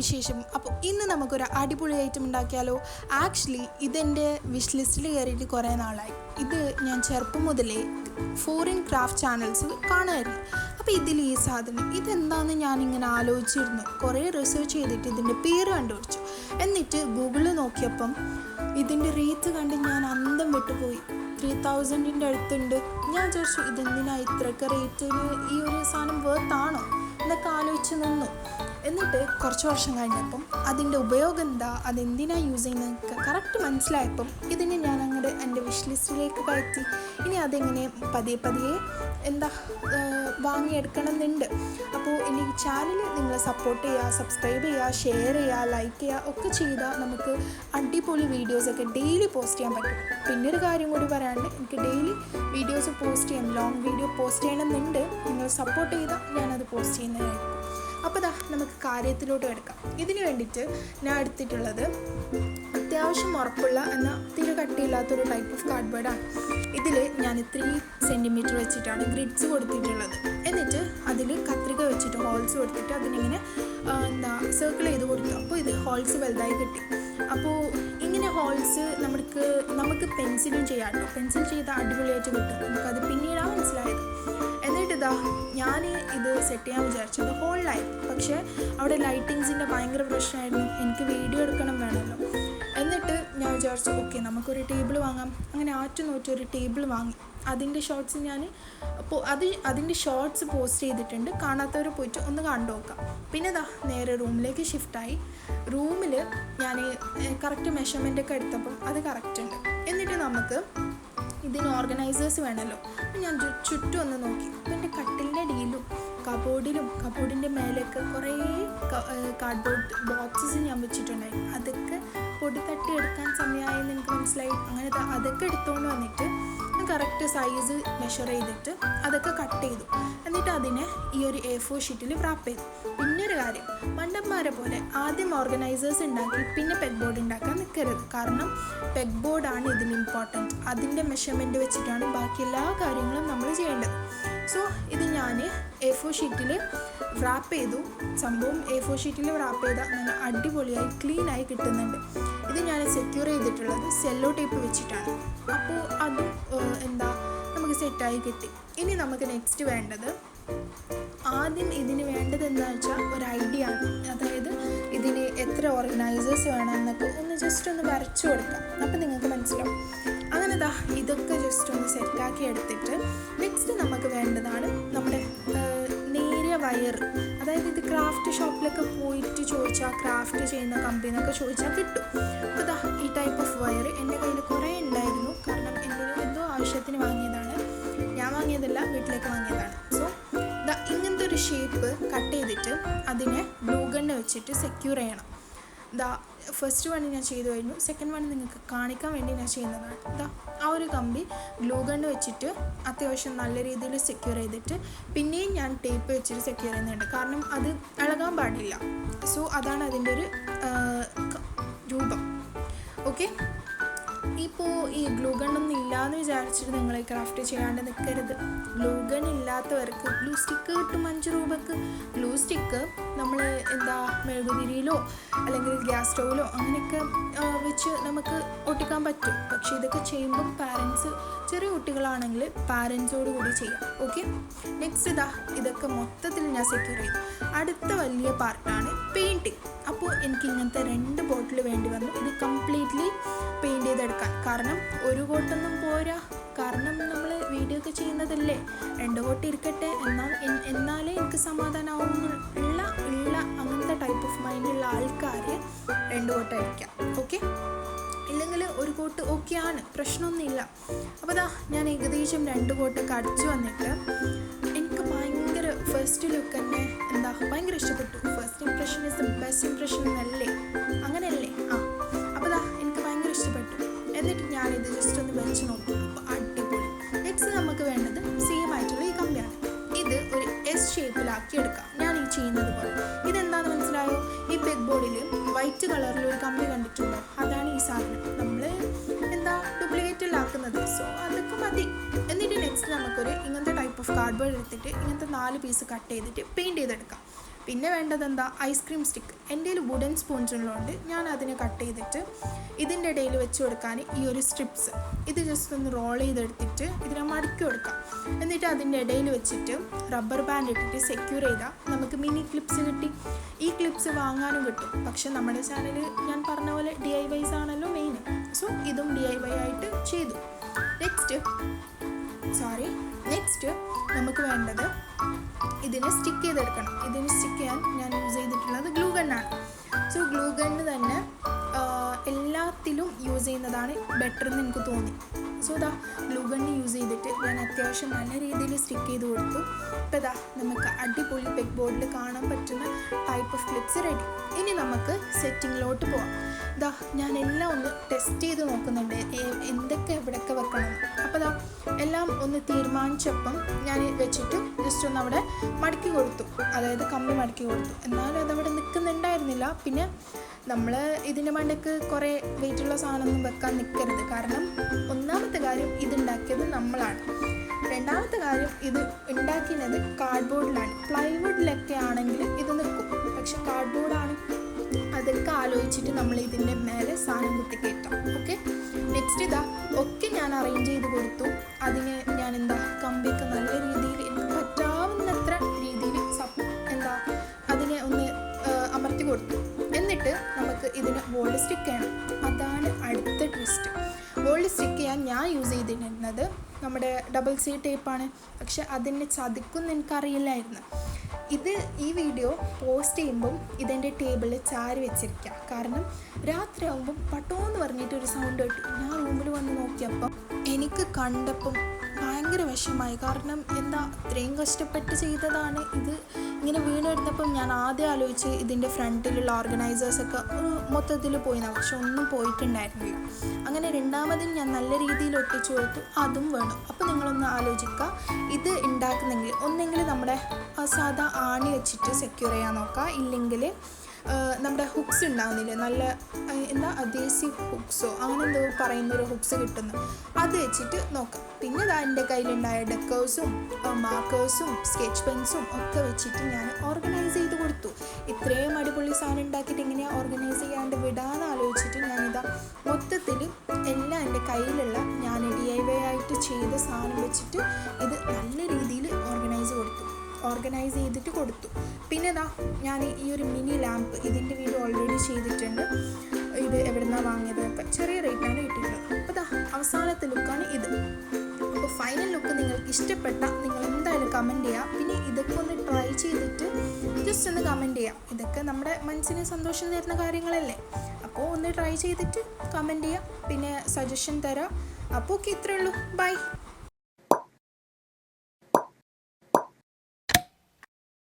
വിശേഷം? അപ്പോൾ ഇന്ന് നമുക്കൊരു അടിപൊളി ഐറ്റം ഉണ്ടാക്കിയാലോ? ആക്ച്വലി ഇതെൻ്റെ വിഷ് ലിസ്റ്റിൽ കയറിയിട്ട് കുറേ നാളായി. ഇത് ഞാൻ ചെറുപ്പം മുതലേ ഫോറിൻ ക്രാഫ്റ്റ് ചാനൽസിൽ കാണുമായിരുന്നു. അപ്പോൾ ഇതിൽ ഈ സാധനം ഇതെന്താണെന്ന് ഞാനിങ്ങനെ ആലോചിച്ചിരുന്നു. കുറേ റിസർച്ച് ചെയ്തിട്ട് ഇതിൻ്റെ പേര് കണ്ടുപിടിച്ചു. എന്നിട്ട് ഗൂഗിളിൽ നോക്കിയപ്പം ഇതിൻ്റെ റേറ്റ് കണ്ട് ഞാൻ അന്തം വിട്ടുപോയി. 3000-ൻ്റെ അടുത്തുണ്ട്. ഞാൻ വിചാരിച്ചു ഇതെന്തിനാണ് ഇത്രയൊക്കെ റേറ്റിന് ഈ ഒരു സാധനം വേർത്താണോ എന്നൊക്കെ ആലോചിച്ച് നിന്നു. എന്നിട്ട് കുറച്ച് വർഷം കഴിഞ്ഞപ്പം അതിൻ്റെ ഉപയോഗം എന്താ, അതെന്തിനാണ് യൂസ് ചെയ്യുന്നതൊക്കെ കറക്റ്റ് മനസ്സിലായപ്പം ഇതിനെ ഞാൻ അങ്ങോട്ട് എൻ്റെ വിഷ് ലിസ്റ്റിലേക്ക് കയറ്റി. ഇനി അതെങ്ങനെ പതിയെ വാങ്ങിയെടുക്കണം എന്നുണ്ട്. അപ്പോൾ ഇനി ചാനൽ നിങ്ങൾ സപ്പോർട്ട് ചെയ്യുക, സബ്സ്ക്രൈബ് ചെയ്യുക, ഷെയർ ചെയ്യുക, ലൈക്ക് ചെയ്യുക ഒക്കെ ചെയ്താൽ നമുക്ക് അടിപൊളി വീഡിയോസൊക്കെ ഡെയിലി പോസ്റ്റ് ചെയ്യാൻ പറ്റും. പിന്നൊരു കാര്യം കൂടി പറയാണ്ട്, എനിക്ക് ഡെയിലി വീഡിയോസ് പോസ്റ്റ് ചെയ്യാം, ലോങ് വീഡിയോ പോസ്റ്റ് ചെയ്യണമെന്നുണ്ട്. നിങ്ങൾ സപ്പോർട്ട് ചെയ്താൽ ഞാനത് പോസ്റ്റ് ചെയ്യുന്നതായിരിക്കും. അപ്പോൾ നമുക്ക് കാര്യത്തിലോട്ട് കിടക്കാം. ഇതിന് വേണ്ടിയിട്ട് ഞാൻ എടുത്തിട്ടുള്ളത് അത്യാവശ്യം ഉറപ്പുള്ള എന്നാൽ തീരെ കട്ടിയില്ലാത്തൊരു ടൈപ്പ് ഓഫ് കാർഡ്ബോർഡാണ്. ഇതിൽ ഞാൻ 3 സെൻറ്റിമീറ്റർ വെച്ചിട്ടാണ് ഗ്രിഡ്സ് കൊടുത്തിട്ടുള്ളത്. എന്നിട്ട് അതിൽ കത്രിക വെച്ചിട്ട് ഹോൾസ് കൊടുത്തിട്ട് അതിനിങ്ങനെ സർക്കിൾ ചെയ്ത് കൊടുത്തു. അപ്പോൾ ഇത് ഹോൾസ് വലുതായി കിട്ടി. അപ്പോൾ ഇങ്ങനെ ഹോൾസ് നമുക്ക് പെൻസിലും ചെയ്യാം കേട്ടോ. പെൻസിൽ ചെയ്താൽ അടിപൊളിയായിട്ട് കിട്ടും. നമുക്കത് പിന്നീടാണ് മനസ്സിലായത്. എന്നിട്ട് ഞാൻ ഇത് സെറ്റ് ചെയ്യാൻ വിചാരിച്ചത് ഹോളിലായിരുന്നു. പക്ഷേ അവിടെ ലൈറ്റിങ്സിൻ്റെ ഭയങ്കര പ്രശ്നമായിരുന്നു. എനിക്ക് വീഡിയോ എടുക്കണം വേണമല്ലോ. എന്നിട്ട് ഞാൻ വിചാരിച്ചു ഓക്കെ നമുക്കൊരു ടേബിൾ വാങ്ങാം. അങ്ങനെ നോറ്റി ഒരു ടേബിൾ വാങ്ങി. അതിൻ്റെ ഷോർട്സ് അതിൻ്റെ ഷോർട്സ് പോസ്റ്റ് ചെയ്തിട്ടുണ്ട്. കാണാത്തവർ പോയിട്ട് ഒന്ന് കണ്ടു നോക്കാം. പിന്നെ നേരെ റൂമിലേക്ക് ഷിഫ്റ്റായി. റൂമിൽ ഞാൻ കറക്റ്റ് മെഷർമെൻ്റൊക്കെ എടുത്തപ്പം അത് കറക്റ്റ് ഉണ്ട്. എന്നിട്ട് നമുക്ക് ഇതിന് ഓർഗനൈസേഴ്സ് വേണമല്ലോ. അപ്പം ഞാൻ ചുറ്റും ഒന്ന് നോക്കി. അപ്പം എൻ്റെ കട്ടിലിൻ്റെ അടിയിലും കബോർഡിൻ്റെ മേലെയൊക്കെ കുറേ കാർഡ്ബോർഡ് ബോക്സസ് ഞാൻ വെച്ചിട്ടുണ്ടായിരുന്നു. അതൊക്കെ പൊടി തട്ടി എടുക്കാൻ സമയമായെന്ന് എനിക്ക് മനസ്സിലായി. അങ്ങനെ അതൊക്കെ എടുത്തുകൊണ്ട് വന്നിട്ട് കറക്റ്റ് സൈസ് മെഷർ ചെയ്തിട്ട് അതൊക്കെ കട്ട് ചെയ്തു. എന്നിട്ട് അതിനെ ഈ ഒരു A4 ഷീറ്റിൽ റാപ്പ് ചെയ്തു. പിന്നൊരു കാര്യം, മണ്ടന്മാരെ പോലെ ആദ്യം ഓർഗനൈസേഴ്സ് ഉണ്ടാക്കി പിന്നെ പെഗ് ബോർഡ് ഉണ്ടാക്കാൻ നിൽക്കരുത്. കാരണം പെഗ് ബോർഡാണ് ഇതിൽ ഇമ്പോർട്ടൻറ്റ്. അതിൻ്റെ മെഷർമെൻറ്റ് വെച്ചിട്ടാണ് ബാക്കി എല്ലാ കാര്യങ്ങളും നമ്മൾ ചെയ്യേണ്ടത്. സോ ഇത് ഞാൻ A4 ഷീറ്റിൽ റാപ്പ് ചെയ്തു. സംഭവം A4 ഷീറ്റിൽ റാപ്പ് ചെയ്താൽ നല്ല അടിപൊളിയായി ക്ലീനായി കിട്ടുന്നുണ്ട്. ഇത് ഞാൻ സെക്യൂർ ചെയ്തിട്ടുള്ളത് സെല്ലോ ടേപ്പ് വെച്ചിട്ടാണ്. അപ്പോൾ അതും നമുക്ക് സെറ്റായി കിട്ടി. ഇനി നമുക്ക് നെക്സ്റ്റ് വേണ്ടത്, ആദ്യം ഇതിന് വേണ്ടത് എന്താണെന്ന് വെച്ചാൽ ഒരു ഐഡിയ ആണ്. അതായത് ഇതിന് എത്ര ഓർഗനൈസേഴ്സ് വേണം എന്നൊക്കെ ജസ്റ്റ് ഒന്ന് വരച്ചു കൊടുക്കാം. അപ്പം നിങ്ങൾക്ക് മനസ്സിലാവും. അങ്ങനെ ഇതൊക്കെ ജസ്റ്റ് ഒന്ന് സെറ്റാക്കി എടുത്തിട്ട് നെക്സ്റ്റ് നമുക്ക് വേണ്ടതാണ് നമ്മുടെ നേരിയ വയർ. അതായത് ഇത് ക്രാഫ്റ്റ് ഷോപ്പിലൊക്കെ പോയിട്ട് ചോദിച്ചാൽ, ക്രാഫ്റ്റ് ചെയ്യുന്ന കമ്പനിന്നൊക്കെ ചോദിച്ചാൽ കിട്ടും. അപ്പോൾ ഈ ടൈപ്പ് ഓഫ് വയർ എൻ്റെ കയ്യിൽ കുറേ ഉണ്ടായിരുന്നു. കാരണം എൻ്റെ എന്തോ ആവശ്യത്തിന് വാങ്ങിയതാണ്. ഞാൻ വാങ്ങിയതല്ല, വീട്ടിലേക്ക് വാങ്ങിയതാണ്. സോ ഇങ്ങനത്തെ ഒരു ഷേപ്പ് കട്ട് ചെയ്തിട്ട് അതിനെ ഗ്ലൂ ഗണ്ണ് വെച്ചിട്ട് സെക്യൂർ ചെയ്യണം. ഫസ്റ്റ് വൺ ഞാൻ ചെയ്തു കഴിഞ്ഞു. സെക്കൻഡ് വൺ നിങ്ങൾക്ക് കാണിക്കാൻ വേണ്ടി ഞാൻ ചെയ്യുന്നതാണ്. ആ ഒരു കമ്പി ഗ്ലൂ ഗണ്ണ് വെച്ചിട്ട് അത്യാവശ്യം നല്ല രീതിയിൽ സെക്യൂർ ചെയ്തിട്ട് പിന്നെയും ഞാൻ ടേപ്പ് വെച്ചിട്ട് സെക്യൂർ ചെയ്യുന്നുണ്ട്. കാരണം അത് ഇളകാൻ പാടില്ല. സോ അതാണ് അതിൻ്റെ ഒരു രൂപം. ഓക്കെ, ഇപ്പോൾ ഈ ഗ്ലൂ ഗണ്ണൊന്നും ഇല്ലയെന്ന് വിചാരിച്ചിട്ട് നിങ്ങൾ ക്രാഫ്റ്റ് ചെയ്യാണ്ട് നിൽക്കരുത്. ഗ്ലൂ ഗൺ ഇല്ലാത്തവർക്ക് ഗ്ലൂ സ്റ്റിക്ക് കിട്ടും 5 രൂപക്ക്. ഗ്ലൂ സ്റ്റിക്ക് നമ്മൾ മെഴുകുതിരിയിലോ അല്ലെങ്കിൽ ഗ്യാസ് സ്റ്റൗവിലോ അങ്ങനെയൊക്കെ വെച്ച് നമുക്ക് ഒട്ടിക്കാൻ പറ്റും. പക്ഷേ ഇതൊക്കെ ചെയ്യുമ്പം ചെറിയ കുട്ടികളാണെങ്കിൽ പാരൻസോട് കൂടി ചെയ്യാം. ഓക്കെ, നെക്സ്റ്റ് ഇതൊക്കെ മൊത്തത്തിൽ ഞാൻ സെക്യൂർ ചെയ്തു. അടുത്ത വലിയ പാർട്ടാണ് പെയിൻറ്റിങ്. അപ്പോൾ എനിക്ക് ഇങ്ങനത്തെ 2 ബോട്ടിൽ വേണ്ടി വന്നു ഇത് കംപ്ലീറ്റ്ലി പെയിൻറ്റ് ചെയ്തെടുക്കാൻ. കാരണം ഒരു കോട്ടൊന്നും പോരാ. കാരണം നമ്മൾ വീഡിയോ ഒക്കെ ചെയ്യുന്നതല്ലേ, 2 കോട്ട് ഇരിക്കട്ടെ, എന്നാലേ എനിക്ക് സമാധാനമാവുന്നുള്ള അങ്ങനത്തെ ടൈപ്പ് ഓഫ് മൈൻഡുള്ള ആൾക്കാർ 2 കോട്ട് അടിക്കാം. ഓക്കെ, ഇല്ലെങ്കിൽ ഒരു കോട്ട് ഓക്കെയാണ്, പ്രശ്നമൊന്നുമില്ല. അപ്പോൾ ഞാൻ ഏകദേശം 2 കോട്ടൊക്കെ അടിച്ചു വന്നിട്ട് എനിക്ക് ഭയങ്കര ഫസ്റ്റ് ലുക്ക് തന്നെ ഭയങ്കര ഇഷ്ടപ്പെട്ടു. First impression is the best impression എന്നല്ലേ, അങ്ങനെയല്ലേ? അപ്പോൾ എനിക്ക് ഭയങ്കര ഇഷ്ടപ്പെട്ടു. എന്നിട്ട് ഞാനിത് ജസ്റ്റ് ഒന്ന് വെച്ച് നോക്കി. അപ്പോൾ അടിപൊളി. നെക്സ്റ്റ് നമുക്ക് വേണ്ടത് സെയിം ആയിട്ടുള്ള ഈ കമ്പിയാണ്. ഇത് ഒരു S ഷേപ്പിലാക്കി എടുക്കാം. ഞാൻ ഈ ചെയ്യുന്നത് പോലെ. ഇതെന്താണെന്ന് മനസ്സിലായോ? ഈ പെഗ് ബോർഡിൽ വൈറ്റ് കളറിൽ ഒരു കമ്പി കണ്ടിട്ടുണ്ടോ? അതാണ് ഈ സാധനം. നമ്മൾ ഡ്യൂപ്ലിക്കേറ്റിലാക്കുന്നത്. സോ അതൊക്കെ മതി. എന്നിട്ട് നെക്സ്റ്റ് നമുക്കൊരു ഇങ്ങനത്തെ ടൈപ്പ് ഓഫ് കാർഡ്ബോർഡ് എടുത്തിട്ട് ഇങ്ങനത്തെ 4 പീസ് കട്ട് ചെയ്തിട്ട് പെയിൻറ്റ് ചെയ്തെടുക്കാം. പിന്നെ വേണ്ടത് എന്താ, ഐസ്ക്രീം സ്റ്റിക്ക്. എൻ്റെ കയ്യിൽ വുഡൻ സ്പൂൺസ് ഉള്ളതുകൊണ്ട് ഞാൻ അതിനെ കട്ട് ചെയ്തിട്ട് ഇതിൻ്റെ ഇടയിൽ വെച്ച് കൊടുക്കാൻ ഈ ഒരു സ്ട്രിപ്സ് ഇത് ജസ്റ്റ് ഒന്ന് റോൾ ചെയ്തെടുത്തിട്ട് ഇതിനെ മടക്കി കൊടുക്കാം. എന്നിട്ട് അതിൻ്റെ ഇടയിൽ വെച്ചിട്ട് റബ്ബർ ബാൻഡ് ഇട്ടിട്ട് സെക്യൂർ ചെയ്താൽ നമുക്ക് മിനി ക്ലിപ്സ് കിട്ടി. ഈ ക്ലിപ്സ് വാങ്ങാനും കിട്ടും. പക്ഷെ നമ്മുടെ ചാനൽ ഞാൻ പറഞ്ഞ പോലെ DIYs ആണല്ലോ മെയിൻ. സോ ഇതും DIY ആയിട്ട് ചെയ്തു. നെക്സ്റ്റ് നമുക്ക് വേണ്ടത് ഇതിനെ സ്റ്റിക്ക് ചെയ്തെടുക്കണം. ഇതിന് സ്റ്റിക്ക് ചെയ്യാൻ ഞാൻ യൂസ് ചെയ്തിട്ടുള്ളത് ഗ്ലൂ ഗണ്ണാണ്. സോ ഗ്ലൂ ഗണ്ണ് തന്നെ എല്ലാത്തിലും യൂസ് ചെയ്യുന്നതാണ് ബെറ്റർ എന്ന് എനിക്ക് തോന്നി. സോ ഗ്ലൂ ഗണ്ണ് യൂസ് ചെയ്തിട്ട് ഞാൻ അത്യാവശ്യം നല്ല രീതിയിൽ സ്റ്റിക്ക് ചെയ്ത് കൊടുത്തു. ഇപ്പോൾ നമുക്ക് അടിപൊളി പെഗ് ബോർഡിൽ കാണാൻ പറ്റുന്ന ടൈപ്പ് ഓഫ് ക്ലിപ്സ് റെഡി. ഇനി നമുക്ക് സെറ്റിങ്ങിലോട്ട് പോവാം. ഞാൻ എല്ലാം ഒന്ന് ടെസ്റ്റ് ചെയ്ത് നോക്കുന്നുണ്ട് എന്തൊക്കെ എവിടെയൊക്കെ വെക്കണം. അപ്പോൾ എല്ലാം ഒന്ന് തീരുമാനിച്ചപ്പം ഞാൻ വെച്ചിട്ട് ജസ്റ്റ് ഒന്ന് അവിടെ മടക്കി കൊടുത്തു, അതായത് കമ്പി മടക്കി കൊടുത്തു. എന്നാലും അതവിടെ നിൽക്കുന്നുണ്ടായിരുന്നില്ല. പിന്നെ നമ്മൾ ഇതിൻ്റെ മണ്ടയ്ക്ക് കുറേ വെയിറ്റുള്ള സാധനമൊന്നും വെക്കാൻ നിൽക്കരുത്. കാരണം ഒന്നാമത്തെ കാര്യം ഇതുണ്ടാക്കിയത് നമ്മളാണ്. രണ്ടാമത്തെ കാര്യം ഇത് ഉണ്ടാക്കുന്നത് കാർഡ്ബോർഡിലാണ്. പ്ലൈവുഡിലൊക്കെ ആണെങ്കിൽ ഇത് നിൽക്കും, പക്ഷെ കാർഡ്ബോർഡാണ്. അതൊക്കെ ആലോചിച്ചിട്ട് നമ്മൾ ഇതിൻ്റെ മേലെ സാധനം കുത്തിക്കയറ്റാം. ഓക്കെ, നെക്സ്റ്റ് ഒക്കെ ഞാൻ അറേഞ്ച് ചെയ്ത് കൊടുത്തു. അതിന് ഞാൻ കമ്പിയൊക്കെ നല്ല രീതിയിൽ എനിക്ക് പറ്റാവുന്നത്ര രീതിയിൽ അതിനെ ഒന്ന് അമർത്തി കൊടുത്തു. എന്നിട്ട് നമുക്ക് ഇതിന് വോൾ സ്റ്റിക്ക് ചെയ്യണം. അതാണ് അടുത്ത ട്വിസ്റ്റ്. വോൾ സ്റ്റിക്ക് ചെയ്യാൻ ഞാൻ യൂസ് ചെയ്തിരുന്നത് നമ്മുടെ ഡബിൾ-C ടേപ്പാണ്. പക്ഷെ അതിനെ ചതിക്കുമെന്ന് എനിക്കറിയില്ലായിരുന്നു. ഈ വീഡിയോ പോസ്റ്റ് ചെയ്യുമ്പം ഇതെൻ്റെ ടേബിളിൽ ചാരി വെച്ചിരിക്കുക. കാരണം രാത്രി ആകുമ്പം പട്ടോന്ന് പറഞ്ഞിട്ടൊരു സൗണ്ട് കേട്ടു. ഞാൻ റൂമിൽ വന്ന് നോക്കിയപ്പം എനിക്ക് കണ്ടപ്പം ഭയങ്കര വിഷമമായി. കാരണം അത്രയും കഷ്ടപ്പെട്ട് ചെയ്തതാണ്. ഇത് ഇങ്ങനെ വീണെടുത്തപ്പം ഞാൻ ആദ്യം ആലോചിച്ച് ഇതിൻ്റെ ഫ്രണ്ടിലുള്ള ഓർഗനൈസേഴ്സൊക്കെ മൊത്തത്തിൽ പോയിന്നാണ്. പക്ഷെ ഒന്നും പോയിട്ടുണ്ടായിരുന്നില്ല. അങ്ങനെ രണ്ടാമതും ഞാൻ നല്ല രീതിയിൽ ഒട്ടിച്ചു കൊടുത്തു. അതും വേണം. അപ്പോൾ നിങ്ങളൊന്ന് ആലോചിക്കുക, ഇത് ഉണ്ടാക്കുന്നെങ്കിൽ ഒന്നെങ്കിൽ നമ്മുടെ സാധാ ആണി വെച്ചിട്ട് സെക്യൂർ ചെയ്യാൻ നോക്കുക. ഇല്ലെങ്കിൽ നമ്മുടെ ഹുക്സ് ഉണ്ടാകുന്നില്ലേ, നല്ല അഡ്ഹീസീവ് ഹുക്സോ അങ്ങനെ എന്തോ പറയുന്നൊരു ഹുക്സ് കിട്ടുന്നു, അത് വെച്ചിട്ട് നോക്കാം. പിന്നെ എൻ്റെ കയ്യിലുണ്ടായ ഡെക്കേഴ്സും മാർക്കേഴ്സും സ്കെച്ച് പെൻസും ഒക്കെ വെച്ചിട്ട് ഞാൻ ഓർഗനൈസ് ചെയ്ത് കൊടുത്തു. ഇത്രയും അടിപൊളി സാധനം ഉണ്ടാക്കിയിട്ട് എങ്ങനെയാണ് ഓർഗനൈസ് ചെയ്യാണ്ട് വിടാമെന്ന് ആലോചിച്ചിട്ട് മൊത്തത്തിൽ എല്ലാം എൻ്റെ കയ്യിലുള്ള ഞാൻ DIY ആയിട്ട് ചെയ്ത സാധനം വെച്ചിട്ട് ഇത് നല്ല രീതിയിൽ ഓർഗനൈസ് ചെയ്തിട്ട് കൊടുത്തു. പിന്നെ ഞാൻ ഈ ഒരു മിനി ലാമ്പ് ഇതിൻ്റെ വീഡിയോ ഓൾറെഡി ചെയ്തിട്ടുണ്ട്. ഇത് എവിടെ നിന്നാണ് വാങ്ങിയത്, അപ്പം ചെറിയ റേറ്റാണ് കിട്ടിയിട്ടുള്ളത്. അപ്പോൾ അവസാനത്തെ ലുക്കാണ് ഇത്. അപ്പോൾ ഫൈനൽ ലുക്ക് നിങ്ങൾക്ക് ഇഷ്ടപ്പെട്ട നിങ്ങൾ എന്തായാലും കമൻറ്റ് ചെയ്യുക. പിന്നെ ഇതൊക്കെ ഒന്ന് ട്രൈ ചെയ്തിട്ട് ജസ്റ്റ് ഒന്ന് കമൻറ്റ് ചെയ്യാം. ഇതൊക്കെ നമ്മുടെ മനസ്സിന് സന്തോഷം തരുന്ന കാര്യങ്ങളല്ലേ. അപ്പോൾ ഒന്ന് ട്രൈ ചെയ്തിട്ട് കമൻറ്റ് ചെയ്യാം, പിന്നെ സജഷൻ തരാം. അപ്പോൾ ഓക്കെ, ഇത്രയേ ഉള്ളൂ. ബൈ.